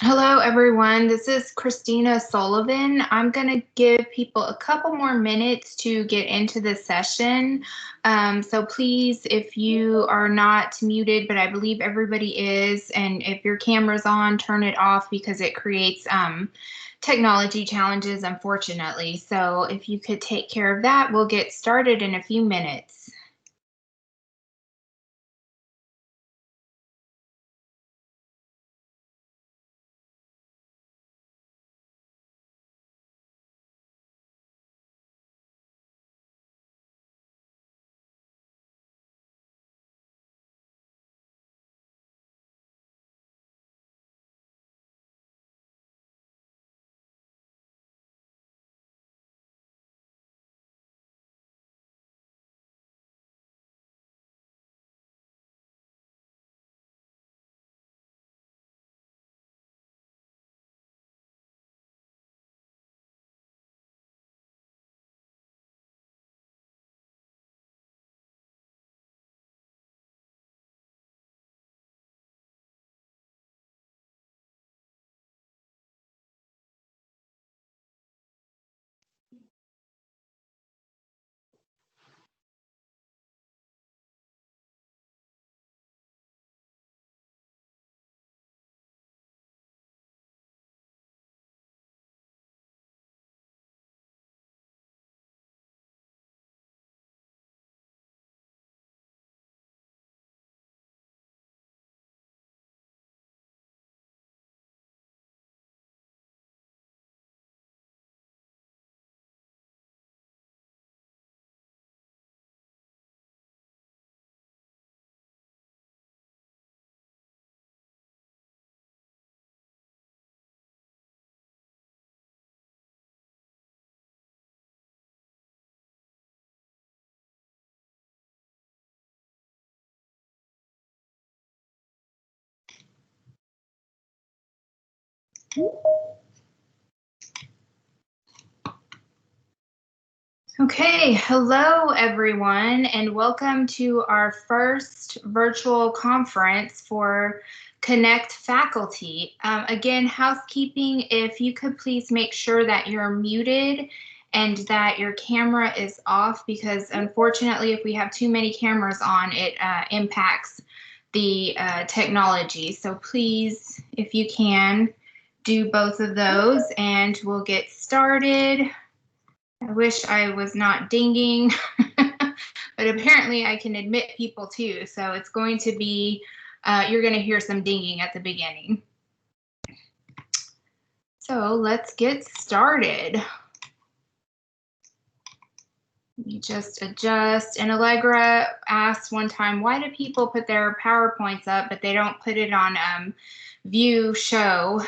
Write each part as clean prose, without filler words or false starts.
Hello, everyone. This is Christina Sullivan. I'm going to give people a couple more minutes to get into the session. So please, if you are not muted, but I believe everybody is, and if your camera's on, turn it off because it creates technology challenges, unfortunately. So if you could take care of that, we'll get started in a few minutes. Okay, hello everyone, and welcome to our first virtual conference for Connect Faculty. Again, housekeeping, if you could please make sure that you're muted and that your camera is off, because unfortunately, if we have too many cameras on, it impacts the technology. So please, if you can, do both of those and we'll get started. I wish I was not dinging, but apparently I can admit people too. So it's going to be, you're going to hear some dinging at the beginning. So let's get started. Let me just adjust. And Allegra asked one time, why do people put their PowerPoints up, but they don't put it on view show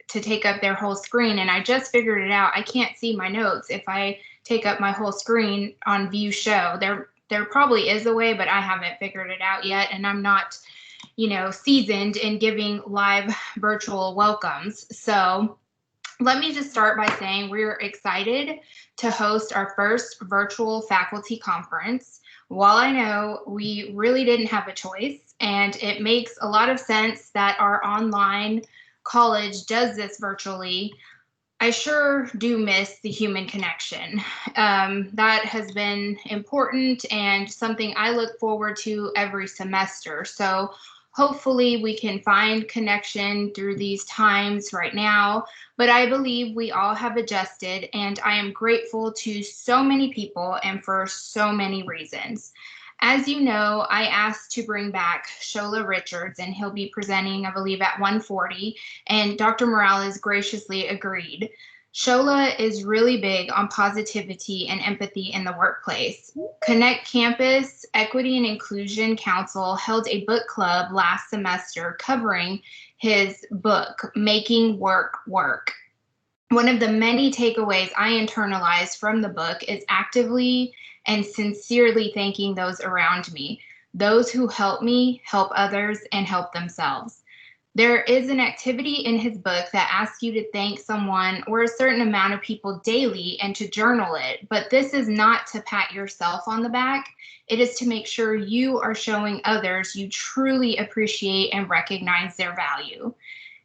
to take up their whole screen? And I just figured it out. I can't see my notes if I take up my whole screen on view show. There probably is a way, but I haven't figured it out yet. And I'm not, seasoned in giving live virtual welcomes. So let me just start by saying we're excited to host our first virtual faculty conference. While I know we really didn't have a choice, and it makes a lot of sense that our online college does this virtually, I sure do miss the human connection. That has been important and something I look forward to every semester. So hopefully we can find connection through these times right now, but I believe we all have adjusted, and I am grateful to so many people and for so many reasons. As you know, I asked to bring back Shola Richards, and he'll be presenting, I believe, at 1:40, and Dr. Morales graciously agreed. Shola is really big on positivity and empathy in the workplace. Connect Campus Equity and Inclusion Council held a book club last semester covering his book, Making Work Work. One of the many takeaways I internalized from the book is actively and sincerely thanking those around me, those who help me, help others, and help themselves. There is an activity in his book that asks you to thank someone or a certain amount of people daily and to journal it, but this is not to pat yourself on the back. It is to make sure you are showing others you truly appreciate and recognize their value.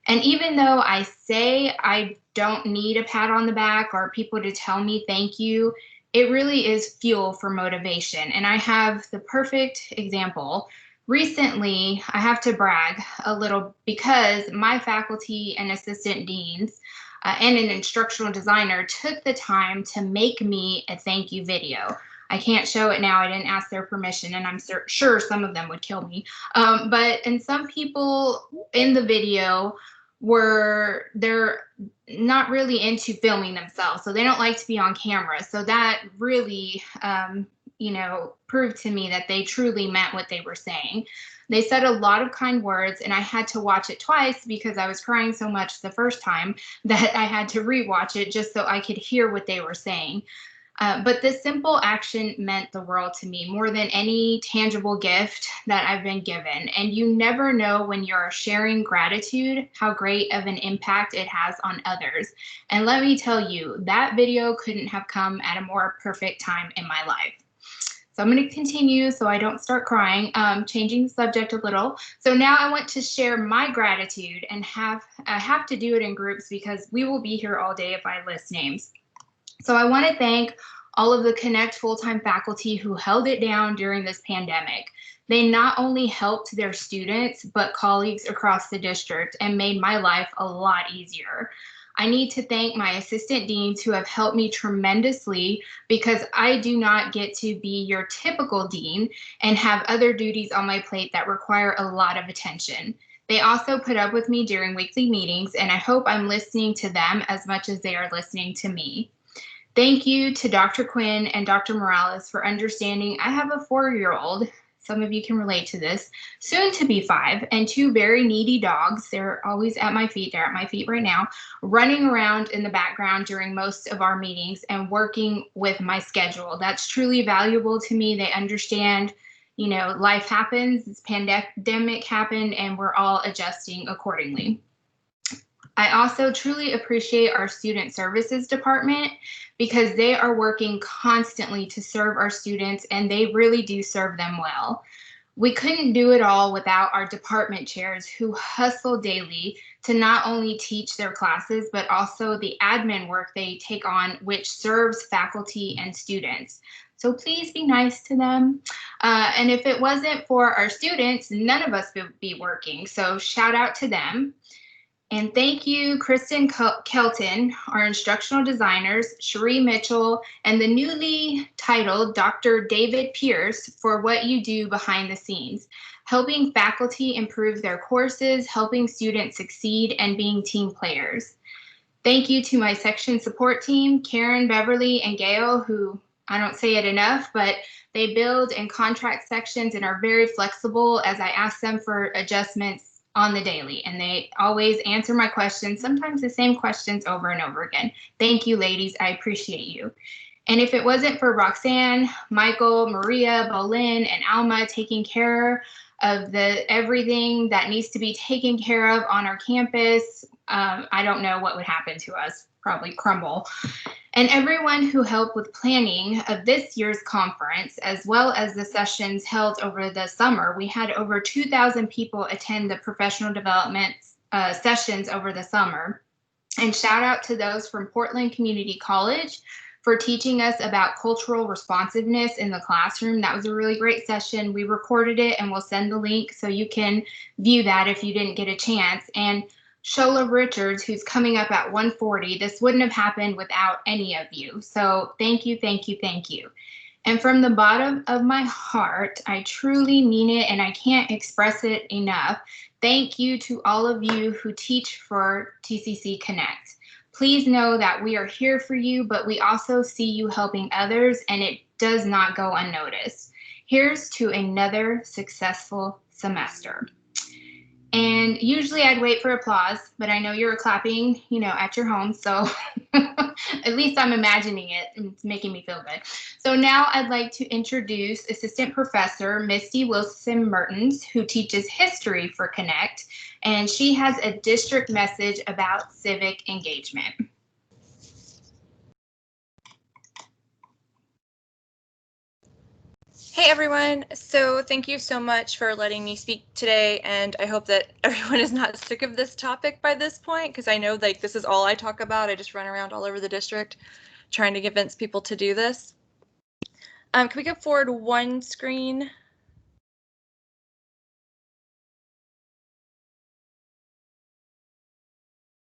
And even though I say I don't need a pat on the back or people to tell me thank you, it really is fuel for motivation. And I have the perfect example. Recently, I have to brag a little because my faculty and assistant deans and an instructional designer took the time to make me a thank you video. I can't show it now. I didn't ask their permission, and I'm sure some of them would kill me. And some people in the video they're not really into filming themselves, so they don't like to be on camera. So that really, proved to me that they truly meant what they were saying. They said a lot of kind words, and I had to watch it twice because I was crying so much the first time that I had to rewatch it just so I could hear what they were saying. But this simple action meant the world to me, more than any tangible gift that I've been given. And you never know when you're sharing gratitude, how great of an impact it has on others. And let me tell you, that video couldn't have come at a more perfect time in my life. So I'm going to continue so I don't start crying, changing the subject a little. So now I want to share my gratitude, and I have to do it in groups because we will be here all day if I list names. So I want to thank all of the Connect full-time faculty who held it down during this pandemic. They not only helped their students, but colleagues across the district and made my life a lot easier. I need to thank my assistant deans who have helped me tremendously because I do not get to be your typical dean and have other duties on my plate that require a lot of attention. They also put up with me during weekly meetings, and I hope I'm listening to them as much as they are listening to me. Thank you to Dr. Quinn and Dr. Morales for understanding I have a 4-year-old, some of you can relate to this, soon to be 5, and 2 very needy dogs. They're always at my feet. They're at my feet right now, running around in the background during most of our meetings and working with my schedule. That's truly valuable to me. They understand, life happens, this pandemic happened, and we're all adjusting accordingly. I also truly appreciate our student services department because they are working constantly to serve our students, and they really do serve them well. We couldn't do it all without our department chairs who hustle daily to not only teach their classes, but also the admin work they take on, which serves faculty and students. So please be nice to them. And if it wasn't for our students, none of us would be working. So shout out to them. And thank you, Kristen Kelton, our instructional designers, Cherie Mitchell, and the newly titled Dr. David Pierce for what you do behind the scenes, helping faculty improve their courses, helping students succeed, and being team players. Thank you to my section support team, Karen, Beverly, and Gail, who I don't say it enough, but they build and contract sections and are very flexible as I ask them for adjustments on the daily, and they always answer my questions, sometimes the same questions over and over again. Thank you, ladies. I appreciate you. And if it wasn't for Roxanne, Michael, Maria, Bolin, and Alma taking care of everything that needs to be taken care of on our campus, I don't know what would happen to us, probably crumble. And everyone who helped with planning of this year's conference, as well as the sessions held over the summer. We had over 2,000 people attend the professional development sessions over the summer. And shout out to those from Portland Community College for teaching us about cultural responsiveness in the classroom. That was a really great session. We recorded it and we'll send the link so you can view that if you didn't get a chance. And Shola Richards, who's coming up at 1:40. This wouldn't have happened without any of you. So thank you, thank you, thank you. And from the bottom of my heart, I truly mean it and I can't express it enough. Thank you to all of you who teach for TCC Connect. Please know that we are here for you, but we also see you helping others, and it does not go unnoticed. Here's to another successful semester. And usually I'd wait for applause, but I know you're clapping, at your home. So at least I'm imagining it and it's making me feel good. So now I'd like to introduce Assistant Professor Misty Wilson Mertens, who teaches history for Connect, and she has a district message about civic engagement. Hey everyone, so thank you so much for letting me speak today, and I hope that everyone is not sick of this topic by this point, because I know like this is all I talk about. I just run around all over the district trying to convince people to do this. Can we go forward one screen?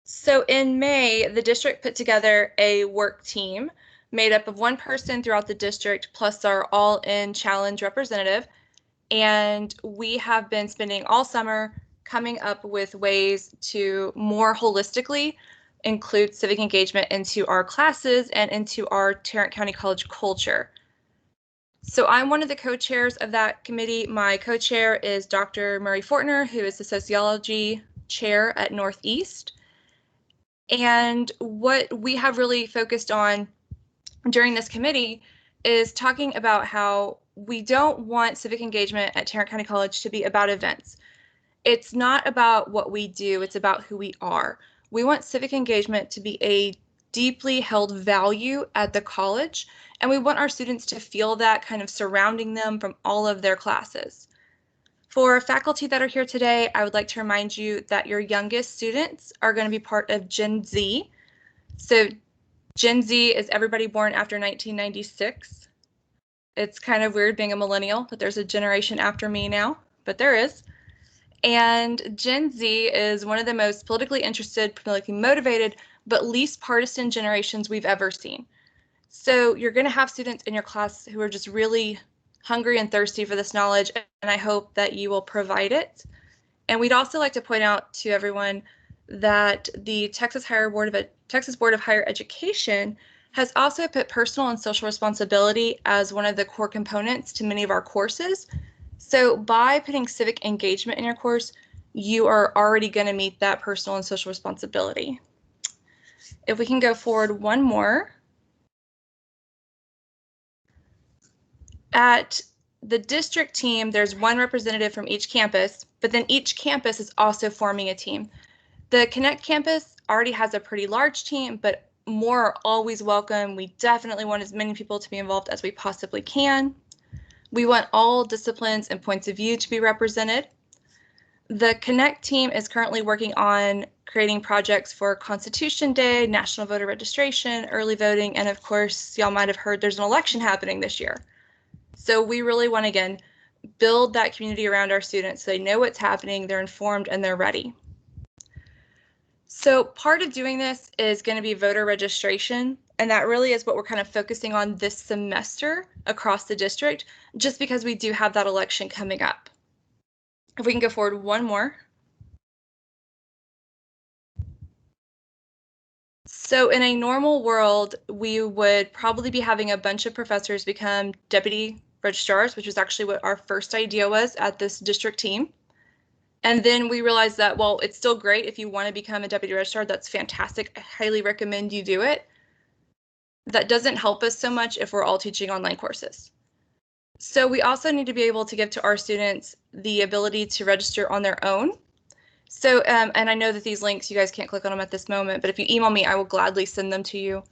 So in May, the district put together a work team made up of one person throughout the district plus our all-in challenge representative. And we have been spending all summer coming up with ways to more holistically include civic engagement into our classes and into our Tarrant County College culture. So I'm one of the co-chairs of that committee. My co-chair is Dr. Murray Fortner, who is the sociology chair at Northeast. And what we have really focused on during this committee is talking about how we don't want civic engagement at Tarrant County College to be about events. It's not about what we do, it's about who we are. We want civic engagement to be a deeply held value at the college, and we want our students to feel that kind of surrounding them from all of their classes. For faculty that are here today, I would like to remind you that your youngest students are going to be part of Gen Z. So Gen Z is everybody born after 1996. It's kind of weird being a millennial, but there's a generation after me now, but there is. And Gen Z is one of the most politically interested, politically motivated, but least partisan generations we've ever seen. So you're going to have students in your class who are just really hungry and thirsty for this knowledge, and I hope that you will provide it. And we'd also like to point out to everyone that the Texas Board of Higher Education has also put personal and social responsibility as one of the core components to many of our courses. So by putting civic engagement in your course, you are already going to meet that personal and social responsibility. If we can go forward one more. At the district team, there's one representative from each campus, but then each campus is also forming a team. The Connect campus already has a pretty large team, but more are always welcome. We definitely want as many people to be involved as we possibly can. We want all disciplines and points of view to be represented. The Connect team is currently working on creating projects for Constitution Day, National Voter Registration, early voting, and of course, y'all might have heard there's an election happening this year. So we really want to, again, build that community around our students so they know what's happening, they're informed, and they're ready. So part of doing this is going to be voter registration, and that really is what we're kind of focusing on this semester across the district, just because we do have that election coming up. If we can go forward one more. So in a normal world, we would probably be having a bunch of professors become deputy registrars, which was actually what our first idea was at this district team. And then we realized that, well, it's still great if you want to become a deputy registrar, that's fantastic. I highly recommend you do it. That doesn't help us so much if we're all teaching online courses. So we also need to be able to give to our students the ability to register on their own. So, and I know that these links, you guys can't click on them at this moment, but if you email me, I will gladly send them to you.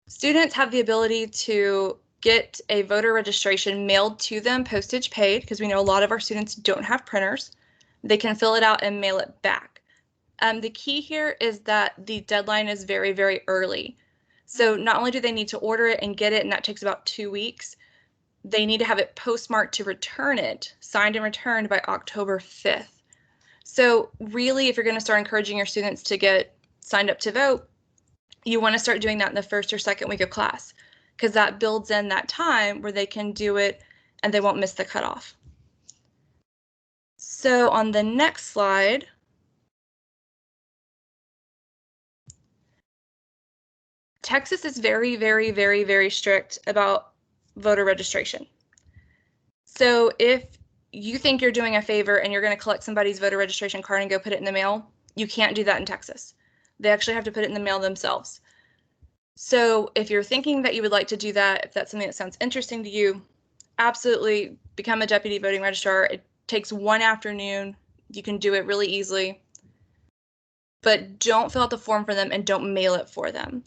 Students have the ability to get a voter registration mailed to them, postage paid, because we know a lot of our students don't have printers. They can fill it out and mail it back. The key here is that the deadline is very, very early. So not only do they need to order it and get it, and that takes about 2 weeks, they need to have it postmarked to return it, signed and returned by October 5th. So really, if you're going to start encouraging your students to get signed up to vote, you want to start doing that in the first or second week of class, because that builds in that time where they can do it and they won't miss the cutoff. So on the next slide, Texas is very, very, very, very strict about voter registration. So if you think you're doing a favor and you're going to collect somebody's voter registration card and go put it in the mail, you can't do that in Texas. They actually have to put it in the mail themselves. So if you're thinking that you would like to do that, if that's something that sounds interesting to you, absolutely become a deputy voting registrar. It takes one afternoon. You can do it really easily. But don't fill out the form for them and don't mail it for them.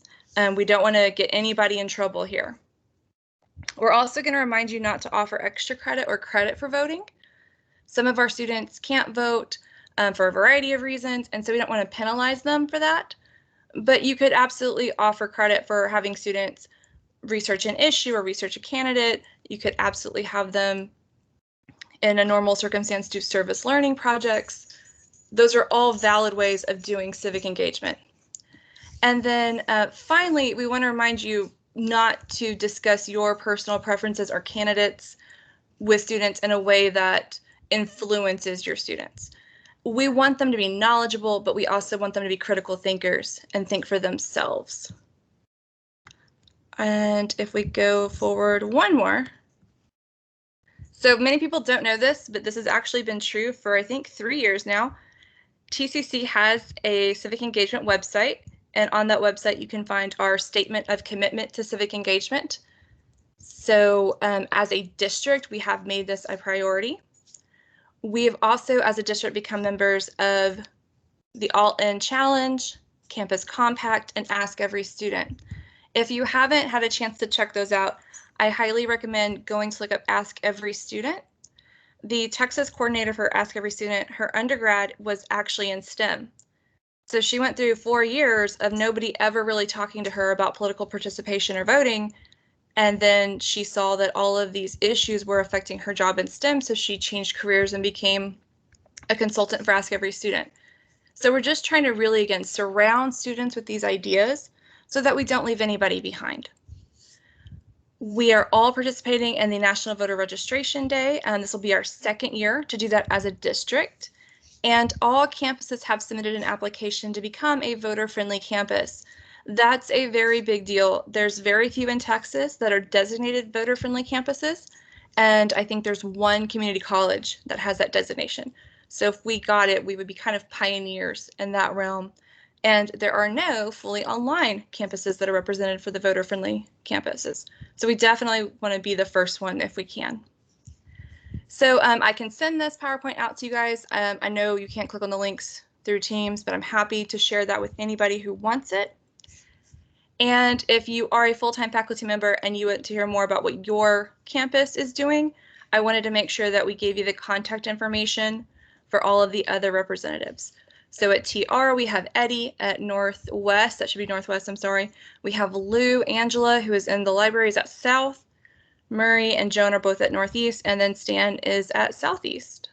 We don't want to get anybody in trouble here. We're also going to remind you not to offer extra credit or credit for voting. Some of our students can't vote for a variety of reasons, and so we don't want to penalize them for that. But you could absolutely offer credit for having students research an issue or research a candidate. You could absolutely have them, in a normal circumstance, do service learning projects. Those are all valid ways of doing civic engagement. And then finally, we want to remind you not to discuss your personal preferences or candidates with students in a way that influences your students. We want them to be knowledgeable, but we also want them to be critical thinkers and think for themselves. And if we go forward one more. So many people don't know this, but this has actually been true for, I think, 3 years now. TCC has a civic engagement website, and on that website you can find our statement of commitment to civic engagement. So as a district, we have made this a priority. We have also, as a district, become members of the All-In Challenge, Campus Compact, and Ask Every Student. If you haven't had a chance to check those out, I highly recommend going to look up Ask Every Student. The Texas coordinator for Ask Every Student, her undergrad was actually in STEM. So she went through 4 years of nobody ever really talking to her about political participation or voting. And then she saw that all of these issues were affecting her job in STEM, so she changed careers and became a consultant for Ask Every Student. So we're just trying to really, again, surround students with these ideas so that we don't leave anybody behind. We are all participating in the National Voter Registration Day, and this will be our 2nd year to do that as a district. And all campuses have submitted an application to become a voter-friendly campus. That's a very big deal. There's very few in Texas that are designated voter-friendly campuses, and I think there's one community college that has that designation. So if we got it, we would be kind of pioneers in that realm. And there are no fully online campuses that are represented for the voter-friendly campuses. So we definitely want to be the first one if we can. So I can send this PowerPoint out to you guys. I know you can't click on the links through Teams, but I'm happy to share that with anybody who wants it. And if you are a full-time faculty member and you want to hear more about what your campus is doing, I wanted to make sure that we gave you the contact information for all of the other representatives. So at TR, we have Eddie at Northwest, that should be Northwest, I'm sorry. We have Lou, Angela, who is in the libraries at South. Murray and Joan are both at Northeast, and then Stan is at Southeast.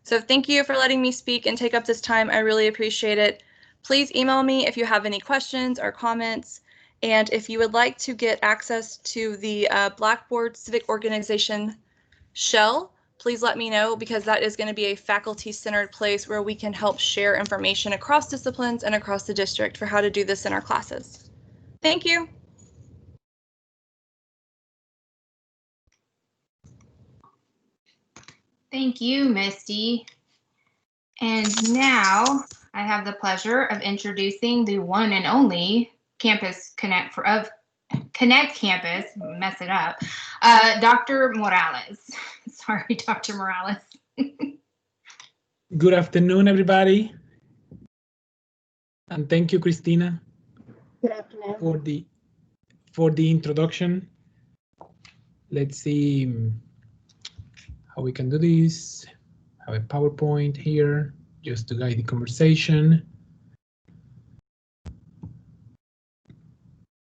So thank you for letting me speak and take up this time. I really appreciate it. Please email me if you have any questions or comments. And if you would like to get access to the Blackboard Civic Organization shell, please let me know, because that is going to be a faculty-centered place where we can help share information across disciplines and across the district for how to do this in our classes. Thank you. Thank you, Misty. And now I have the pleasure of introducing the one and only Campus Connect of Connect Campus, mess it up, Dr. Morales. Sorry, Dr. Morales. Good afternoon, everybody. And thank you, Christina. Good afternoon. For the introduction. Let's see how we can do this. I have a PowerPoint here just to guide the conversation.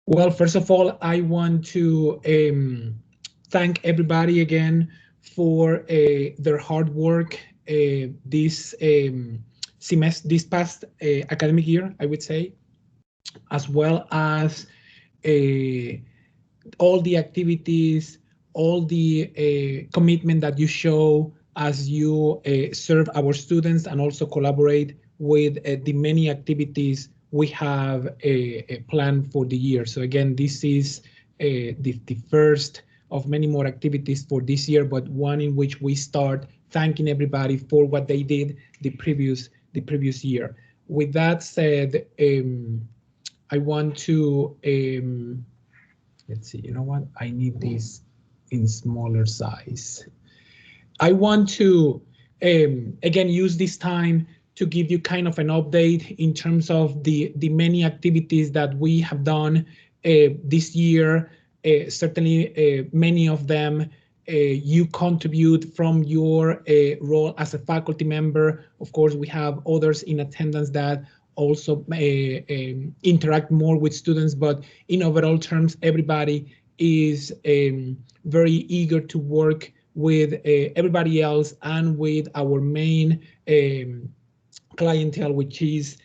Well, first of all, I want to thank everybody again for their hard work this semester, this past academic year, I would say, as well as all the activities, all the commitment that you show as you serve our students and also collaborate with the many activities we have a plan for the year. So again, this is the first of many more activities for this year, but one in which we start thanking everybody for what they did the previous year. With that said, I want to let's see. You know what? I need this in smaller size. I want to again use this time to give you kind of an update in terms of the many activities that we have done this year certainly many of them you contribute from your role as a faculty member. Of course, we have others in attendance that also interact more with students, but in overall terms, everybody is very eager to work with everybody else and with our main clientele, which is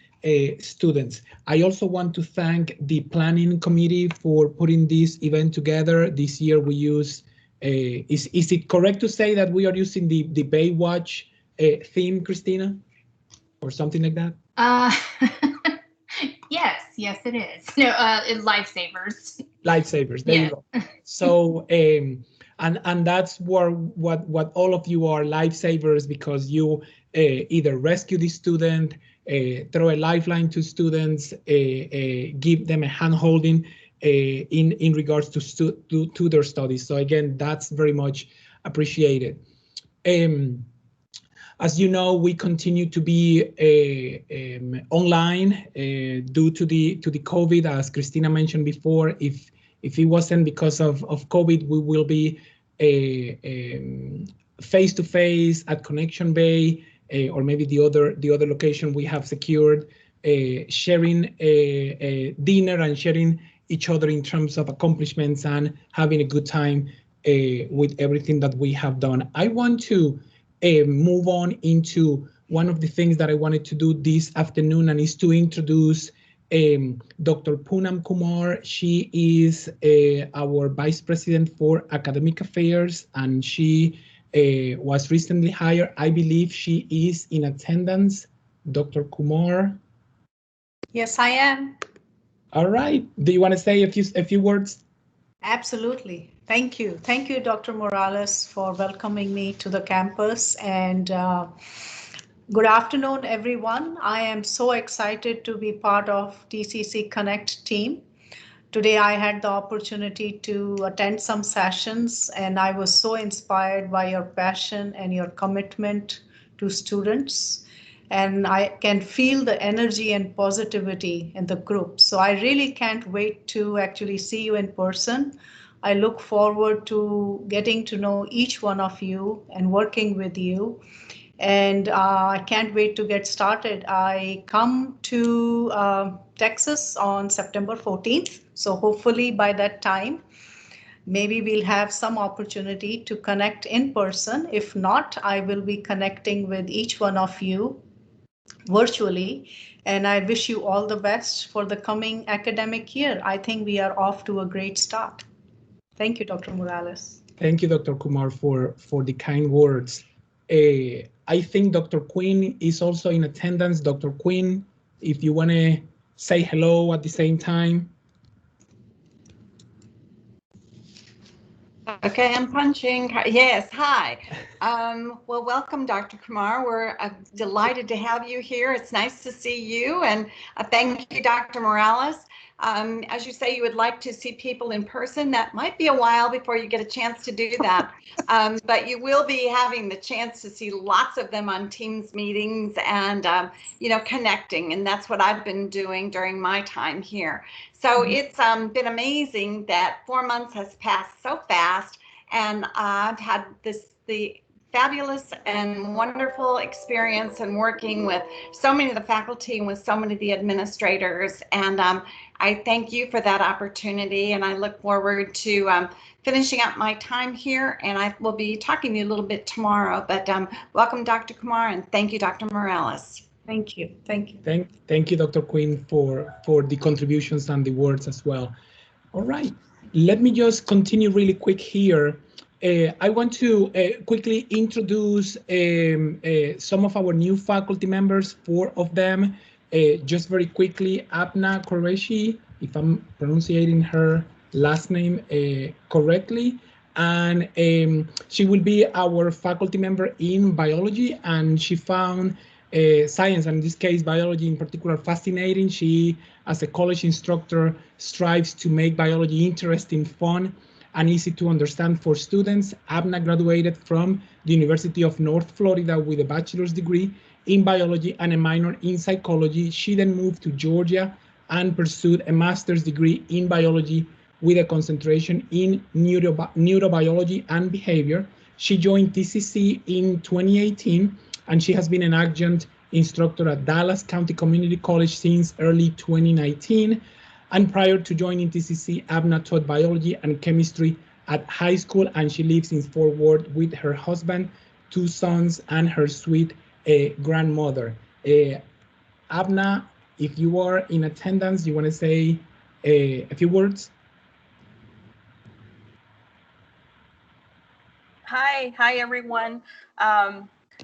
students. I also want to thank the planning committee for putting this event together. This year we used, is it correct to say that we are using the Baywatch theme, Christina? Or something like that? Yes, it is. No, Lifesavers. Lifesavers, there you go. So, and that's what all of you are, lifesavers, because you either rescue the student, throw a lifeline to students, give them a hand-holding in regards to their studies. So again, that's very much appreciated. As you know, we continue to be online due to the COVID, as Christina mentioned before. If it wasn't because of COVID, we will be face-to-face at Connection Bay, or maybe the other location we have secured, sharing a dinner and sharing each other in terms of accomplishments and having a good time with everything that we have done. I want to move on into one of the things that I wanted to do this afternoon, and is to introduce Dr. Poonam Kumar. She is our Vice President for Academic Affairs, and she was recently hired. I believe she is in attendance. Dr. Kumar? Yes, I am. All right. Do you want to say a few words? Absolutely. Thank you. Thank you, Dr. Morales, for welcoming me to the campus. And good afternoon, everyone. I am so excited to be part of TCC Connect team. Today, I had the opportunity to attend some sessions, and I was so inspired by your passion and your commitment to students. And I can feel the energy and positivity in the group. So I really can't wait to actually see you in person. I look forward to getting to know each one of you and working with you. And I can't wait to get started. I come to Texas on September 14th. So hopefully by that time, maybe we'll have some opportunity to connect in person. If not, I will be connecting with each one of you virtually. And I wish you all the best for the coming academic year. I think we are off to a great start. Thank you, Dr. Morales. Thank you, Dr. Kumar, for the kind words. I think Dr. Quinn is also in attendance. Dr. Quinn, if you want to say hello at the same time. Okay, I'm punching. Yes, hi. Well, welcome, Dr. Kumar. We're delighted to have you here. It's nice to see you, and thank you, Dr. Morales. As you say, you would like to see people in person. That might be a while before you get a chance to do that, but you will be having the chance to see lots of them on Teams meetings and, you know, connecting. And that's what I've been doing during my time here. So it's been amazing that 4 months has passed so fast, and I've had the fabulous and wonderful experience in working with so many of the faculty and with so many of the administrators. And I thank you for that opportunity, and I look forward to finishing up my time here, and I will be talking to you a little bit tomorrow. But welcome, Dr. Kumar, and thank you, Dr. Morales. Thank you. Thank you. Thank you, Dr. Quinn, for the contributions and the words as well. All right, let me just continue really quick here. I want to quickly introduce some of our new faculty members, 4 of them. Just very quickly, Abna Qureshi, if I'm pronouncing her last name correctly, and she will be our faculty member in biology, and she found science, and in this case biology in particular, fascinating. She, as a college instructor, strives to make biology interesting, fun, and easy to understand for students. Abna graduated from the University of North Florida with a bachelor's degree in biology and a minor in psychology. She then moved to Georgia and pursued a master's degree in biology with a concentration in neurobiology and behavior. She joined TCC in 2018, and she has been an adjunct instructor at Dallas County Community College since early 2019. And prior to joining TCC, Abna taught biology and chemistry at high school, and she lives in Fort Worth with her husband, 2 sons, and her sweet grandmother. Abna, if you are in attendance, you want to say a few words? Hi everyone.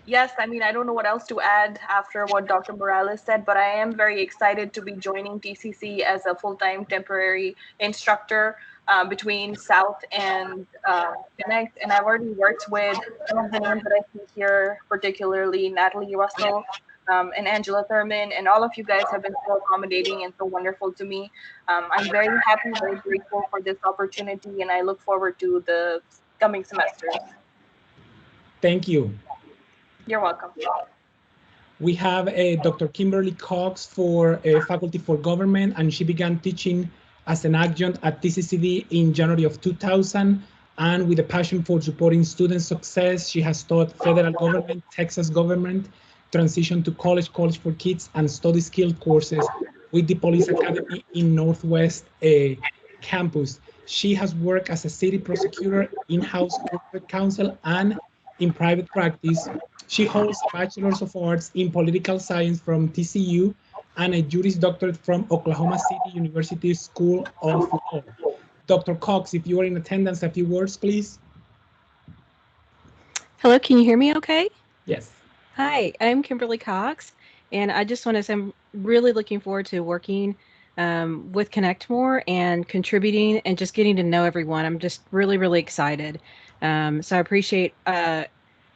Yes, I mean, I don't know what else to add after what Dr. Morales said, but I am very excited to be joining TCC as a full-time temporary instructor between South and Connect. And I've already worked with some of the names that I see here, particularly Natalie Russell and Angela Thurman, and all of you guys have been so accommodating and so wonderful to me. I'm very happy, very grateful for this opportunity, and I look forward to the coming semesters. Thank you. You're welcome. We have Dr. Kimberly Cox for Faculty for Government, and she began teaching as an adjunct at TCCD in January of 2000. And with a passion for supporting student success, she has taught federal government, Texas government, transition to college, college for kids, and study skill courses with the Police Academy in Northwest campus. She has worked as a city prosecutor, in-house corporate counsel, and in private practice. She holds a Bachelor's of Arts in Political Science from TCU and a Juris Doctorate from Oklahoma City University School of Law. Dr. Cox, if you are in attendance, a few words, please. Hello, can you hear me okay? Yes. Hi, I'm Kimberly Cox, and I just want to say I'm really looking forward to working with Connect more and contributing and just getting to know everyone. I'm just really, really excited. So I appreciate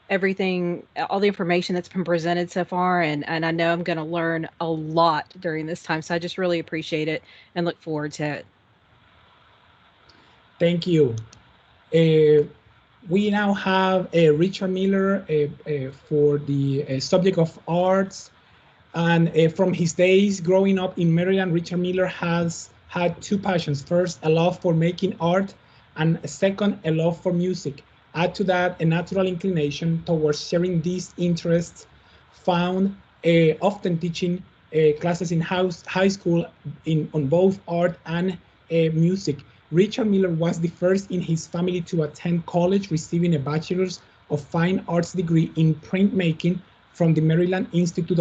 everything, all the information that's been presented so far, and I know I'm going to learn a lot during this time. So I just really appreciate it and look forward to it. Thank you. We now have Richard Miller for the subject of arts. And from his days growing up in Maryland, Richard Miller has had 2 passions. First, a love for making art, and second, a love for music. Add to that a natural inclination towards sharing these interests, found often teaching classes in high school on both art and music. Richard Miller was the first in his family to attend college, receiving a Bachelor's of Fine Arts degree in printmaking from the Maryland Institute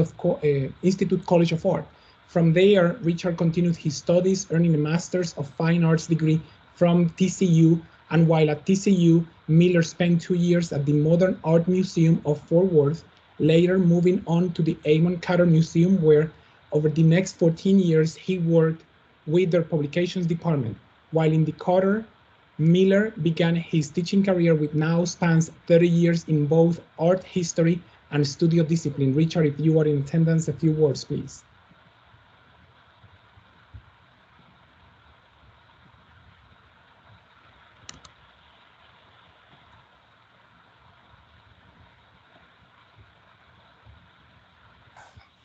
College of Art. From there, Richard continued his studies, earning a Master's of Fine Arts degree from TCU, and while at TCU, Miller spent 2 years at the Modern Art Museum of Fort Worth, later moving on to the Amon Carter Museum, where over the next 14 years, he worked with their publications department. While in the Carter, Miller began his teaching career, which now spans 30 years in both art history and studio discipline. Richard, if you are in attendance, a few words, please.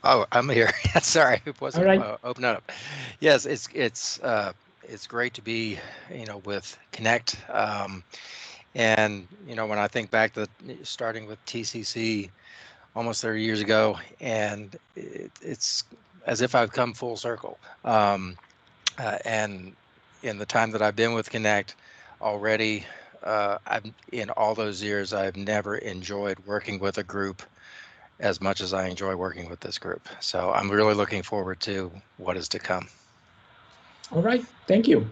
Oh, I'm here. Sorry, it wasn't right. opening up. Yes, it's great to be, with Connect. And when I think back to starting with TCC almost 30 years ago, and it's as if I've come full circle. And in the time that I've been with Connect already, in all those years, I've never enjoyed working with a group as much as I enjoy working with this group. So I'm really looking forward to what is to come. All right, thank you.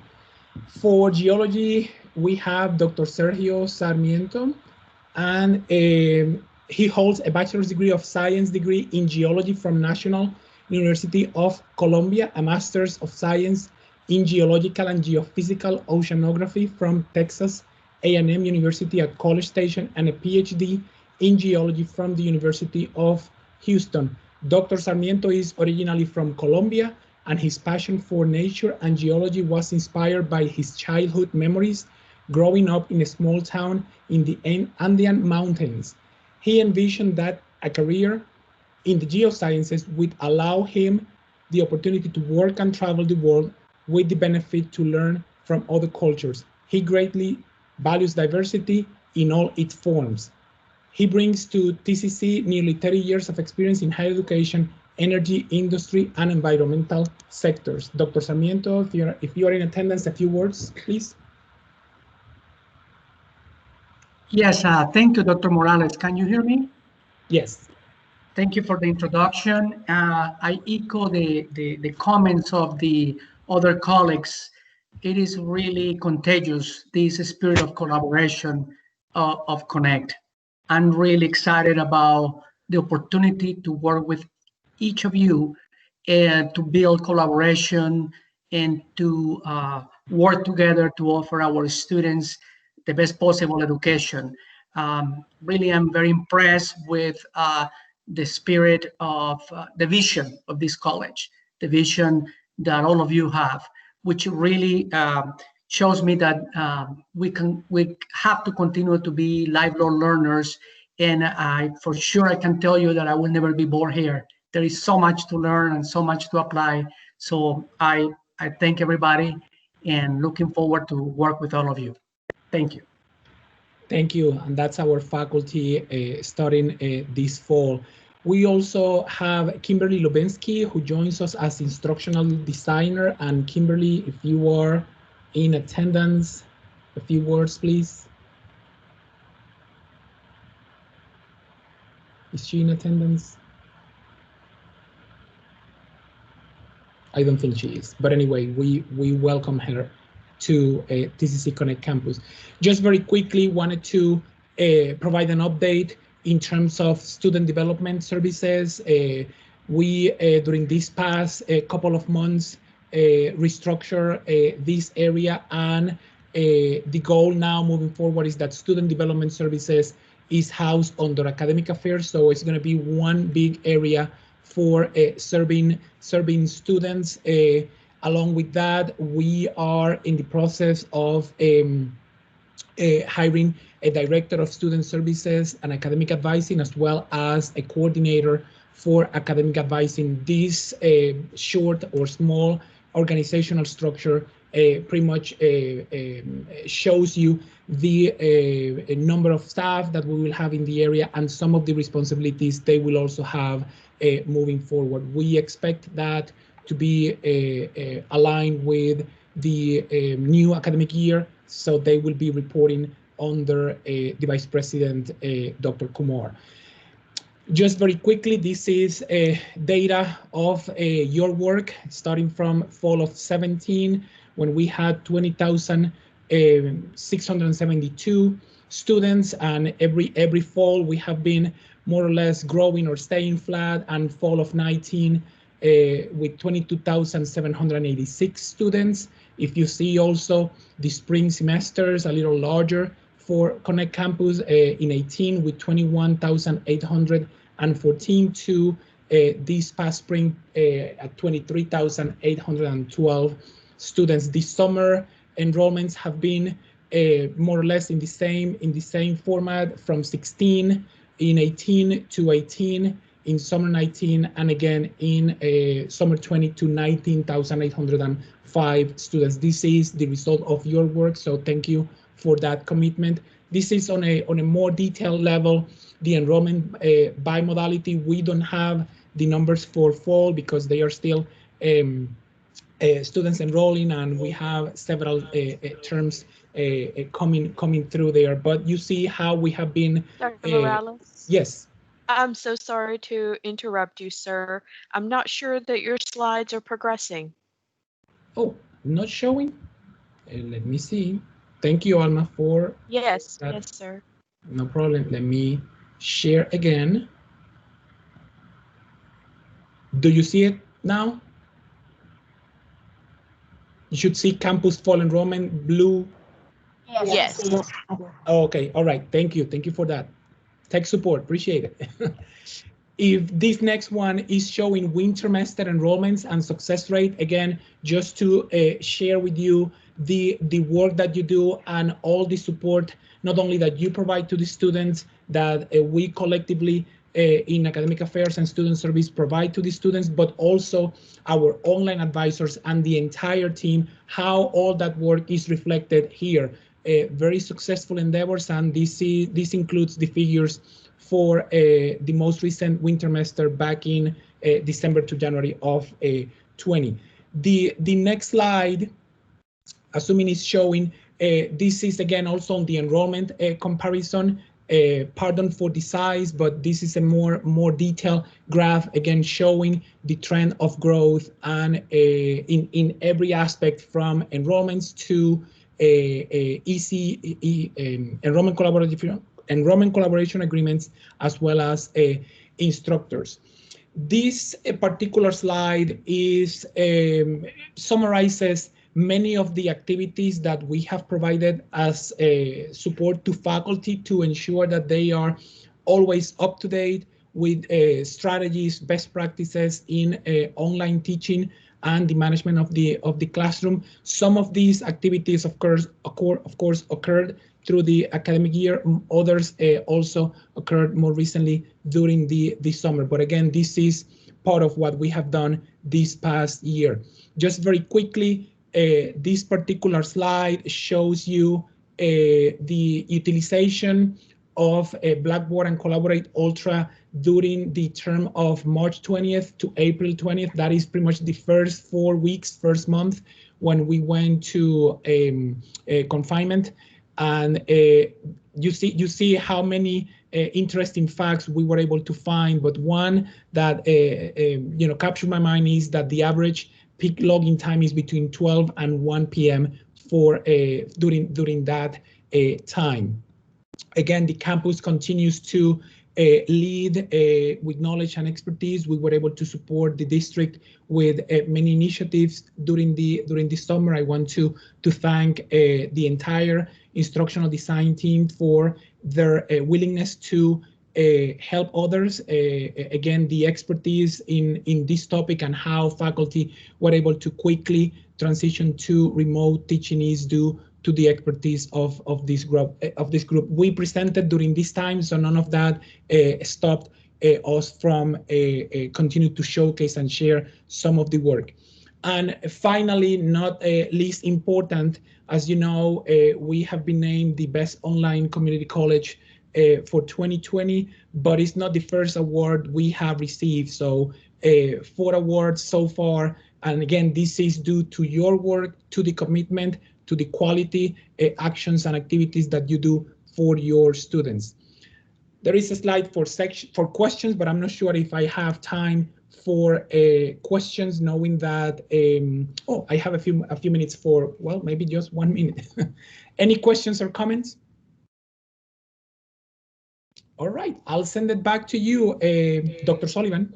For geology, we have Dr. Sergio Sarmiento, and he holds a Bachelor's degree of Science degree in geology from National University of Colombia, a Master's of Science in Geological and Geophysical Oceanography from Texas A&M University at College Station, and a PhD in geology from the University of Houston. Dr. Sarmiento is originally from Colombia, and his passion for nature and geology was inspired by his childhood memories growing up in a small town in the Andean Mountains. He envisioned that a career in the geosciences would allow him the opportunity to work and travel the world, with the benefit to learn from other cultures. He greatly values diversity in all its forms. He brings to TCC nearly 30 years of experience in higher education, energy, industry, and environmental sectors. Dr. Sarmiento, if you are in attendance, a few words, please. Yes, thank you, Dr. Morales. Can you hear me? Yes. Thank you for the introduction. I echo the comments of the other colleagues. It is really contagious, this spirit of collaboration of Connect. I'm really excited about the opportunity to work with each of you and to build collaboration and to work together to offer our students the best possible education. Really, I'm very impressed with the spirit of the vision of this college, the vision that all of you have, which really shows me that we have to continue to be lifelong learners. And for sure, I can tell you that I will never be bored here. There is so much to learn and so much to apply. So I thank everybody and looking forward to work with all of you. Thank you. Thank you, and that's our faculty starting this fall. We also have Kimberly Lubinsky, who joins us as instructional designer. And Kimberly, if you are in attendance, a few words, please. Is she in attendance? I don't think she is, but anyway, we welcome her to TCC Connect Campus. Just very quickly, wanted to provide an update in terms of student development services. We, during this past couple of months, restructure this area, and the goal now moving forward is that student development services is housed under academic affairs. So it's going to be one big area for serving students. Along with that, we are in the process of hiring a director of student services and academic advising, as well as a coordinator for academic advising. This short or small organizational structure pretty much shows you the number of staff that we will have in the area and some of the responsibilities they will also have moving forward. We expect that to be aligned with the new academic year, so they will be reporting under the Vice President, Dr. Kumar. Just very quickly, this is data of your work starting from fall of 17, when we had 20,672 students, and every fall we have been more or less growing or staying flat, and fall of 19 with 22,786 students. If you see also the spring semesters a little larger for Connect Campus in 18 with 21,814 to this past spring at 23,812 students. This summer enrollments have been more or less in the same format, from 16 in 18 to 18 in summer 19, and again in summer 20 to 19,805 students. This is the result of your work, so thank you for that commitment. This is on a more detailed level, the enrollment by modality. We don't have the numbers for fall because they are still students enrolling, and we have several terms coming through there. But you see how we have been. Dr. Morales? Yes. I'm so sorry to interrupt you, sir. I'm not sure that your slides are progressing. Oh, not showing? Let me see. Thank you, Alma, for Yes, that. yes, sir. No problem. Let me share again. Do you see it now? You should see campus fall enrollment blue. Yes. Oh, okay. All right. Thank you. Thank you for that. Tech support. Appreciate it. If this next one is showing winter semester enrollments and success rate, again, just to share with you the work that you do and all the support, not only that you provide to the students, that we collectively in academic affairs and student service provide to the students, but also our online advisors and the entire team, how all that work is reflected here. Very successful endeavors, and this includes the figures for the most recent winter semester back in December to January of 20. The next slide, assuming it's showing, this is again also on the enrollment comparison. Pardon for the size, but this is a more detailed graph, again showing the trend of growth and in every aspect, from enrollments to enrollment collaboration agreements, as well as instructors. This particular slide is summarizes many of the activities that we have provided as support to faculty to ensure that they are always up to date with strategies, best practices in online teaching and the management of the classroom. Some of these activities, of course, occurred through the academic year. Others also occurred more recently during the summer. But again, this is part of what we have done this past year. Just very quickly, this particular slide shows you the utilization of Blackboard and Collaborate Ultra during the term of March 20th to April 20th. That is pretty much the first 4 weeks, first month, when we went to confinement. And you see how many interesting facts we were able to find. But one that captured my mind is that the average peak login time is between 12 and 1 p.m. for during that time. Again, the campus continues to lead with knowledge and expertise. We were able to support the district with many initiatives during the summer. I want to thank the entire instructional design team for their willingness to help others. Again, the expertise in this topic and how faculty were able to quickly transition to remote teaching is due to the expertise of this group. We presented during this time, so none of that stopped us from continue to showcase and share some of the work. And finally, not least important, as you know, we have been named the best online community college for 2020, but it's not the first award we have received. So 4 awards so far. And again, this is due to your work, to the commitment, to the quality actions and activities that you do for your students. There is a slide for questions, but I'm not sure if I have time for questions, knowing that, I have a few minutes for, well, maybe just 1 minute. Any questions or comments? All right, I'll send it back to you, Dr. Sullivan.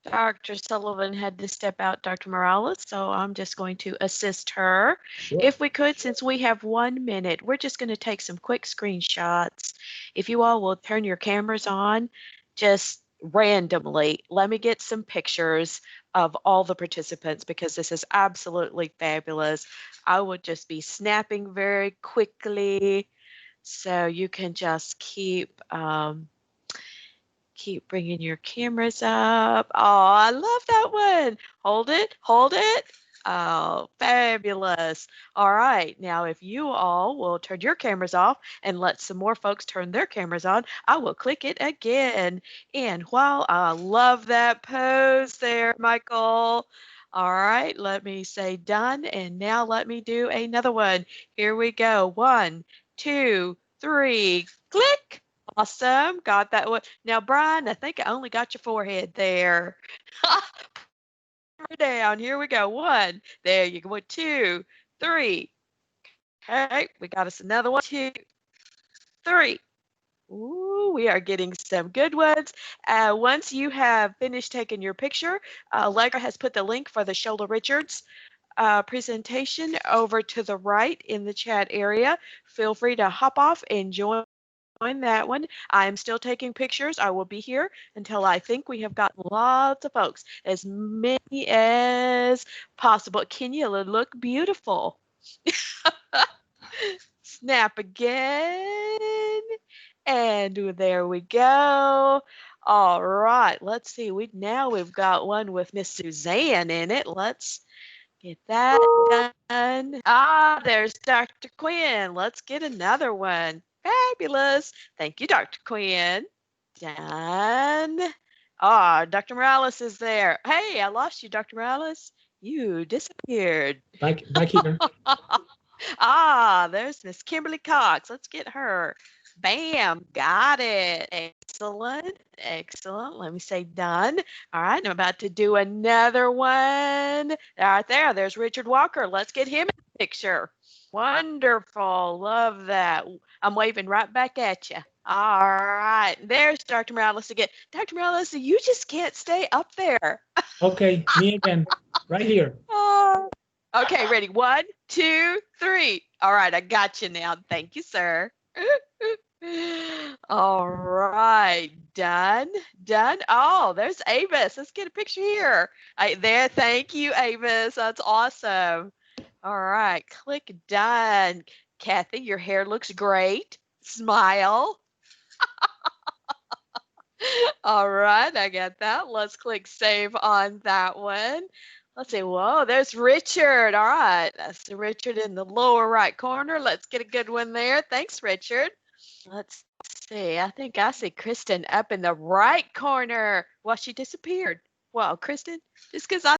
Dr. Sullivan had to step out, Dr. Morales, so I'm just going to assist her. Sure. If we could, since we have 1 minute, we're just going to take some quick screenshots. If you all will turn your cameras on, just randomly, let me get some pictures of all the participants, because this is absolutely fabulous. I would just be snapping very quickly, so you can just keep bringing your cameras up. Oh, I love that one. Hold it, hold it. Oh, fabulous. All right, now if you all will turn your cameras off and let some more folks turn their cameras on, I will click it again. And while I love that pose there, Michael. All right, let me say done. And now let me do another one. Here we go. 1, 2, 3, click. Awesome, got that one. Now, Brian, I think I only got your forehead there. Down, here we go. 1, there you go. 2, 3. Okay, we got us another one. 2, 3. Ooh, we are getting some good ones. Once you have finished taking your picture, Allegra has put the link for the Shola Richards presentation over to the right in the chat area. Feel free to hop off and join that one. I'm still taking pictures. I will be here until I think we have gotten lots of folks, as many as possible. Can you look beautiful? Snap again. And there we go. All right, let's see. We've got one with Miss Suzanne in it. Let's get that done. Ah, there's Dr. Quinn. Let's get another one. Fabulous. Thank you, Dr. Quinn. Done. Ah, Dr. Morales is there. Hey, I lost you, Dr. Morales. You disappeared. Back here. Ah, there's Miss Kimberly Cox. Let's get her. Bam, got it. Excellent, excellent. Let me say done. All right, I'm about to do another one. Right there, there's Richard Walker. Let's get him in the picture. Wonderful, love that. I'm waving right back at you. All right, there's Dr. Morales again. Dr. Morales, you just can't stay up there. Okay, me again, right here. Oh. Okay, ready? 1, 2, 3. All right, I got you now. Thank you, sir. All right, done, done. Oh, there's Avis. Let's get a picture here. There, thank you, Avis. That's awesome. All right, click done. Kathy, your hair looks great. Smile. All right, I got that. Let's click save on that one. Let's see. Whoa, there's Richard. All right, that's Richard in the lower right corner. Let's get a good one there. Thanks, Richard. Let's see. I think I see Kristen up in the right corner. Well, she disappeared. Well, Kristen, just because I